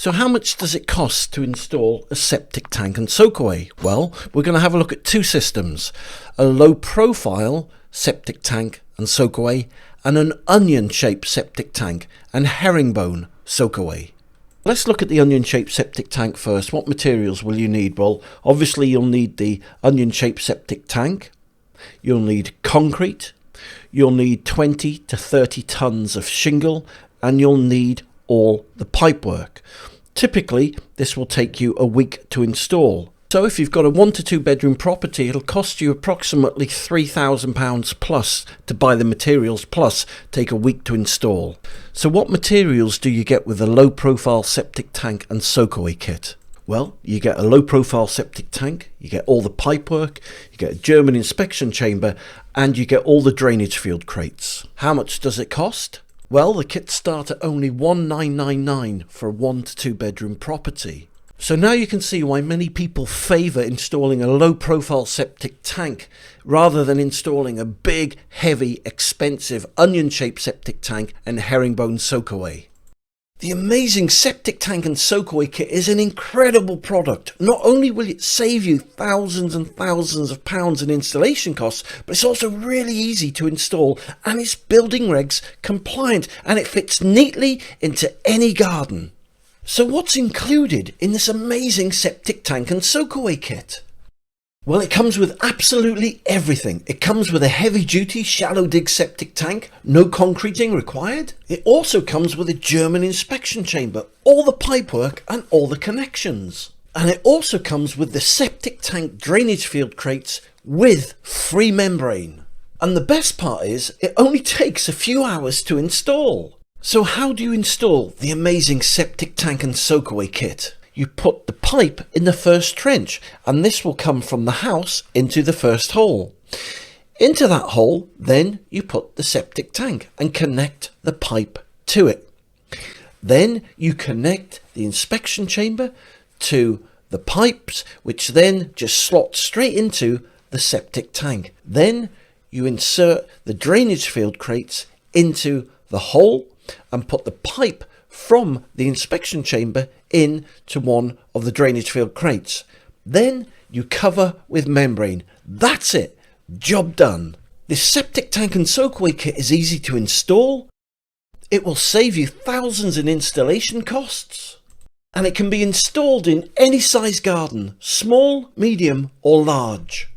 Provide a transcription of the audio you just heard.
So how much does it cost to install a septic tank and soakaway? Well, we're going to have a look at two systems, a low profile septic tank and soakaway and an onion shaped septic tank and herringbone soakaway. Let's look at the onion shaped septic tank first. What materials will you need? Well, obviously you'll need the onion shaped septic tank, you'll need concrete, you'll need 20 to 30 tons of shingle, and you'll need all the pipework. Typically, this will take you a week to install. So if you've got a 1 to 2 bedroom property, it'll cost you approximately £3,000 plus to buy the materials, plus take a week to install. So what materials do you get with a low profile septic tank and soakaway kit? Well, you get a low profile septic tank, you get all the pipework, you get a German inspection chamber, and you get all the drainage field crates. How much does it cost? Well, the kits start at only $1,999 for a 1 to 2 bedroom property. So now you can see why many people favour installing a low profile septic tank rather than installing a big, heavy, expensive onion shaped septic tank and herringbone soakaway. The amazing septic tank and soakaway kit is an incredible product. Not only will it save you thousands and thousands of pounds in installation costs, but it's also really easy to install and it's building regs compliant and it fits neatly into any garden. So what's included in this amazing septic tank and soakaway kit? Well, it comes with absolutely everything. It comes with a heavy-duty shallow dig septic tank, no concreting required. It also comes with a German inspection chamber, all the pipework and all the connections. And it also comes with the septic tank drainage field crates with free membrane. And the best part is, it only takes a few hours to install. So how do you install the amazing septic tank and soakaway kit? You put the pipe in the first trench, and this will come from the house into the first hole. Into that hole, then you put the septic tank and connect the pipe to it. Then you connect the inspection chamber to the pipes, which then just slot straight into the septic tank. Then you insert the drainage field crates into the hole and put the pipe from the inspection chamber in to one of the drainage field crates. Then you cover with membrane. That's it. Job done. This septic tank and soakaway kit is easy to install. It will save you thousands in installation costs. And it can be installed in any size garden, small, medium or large.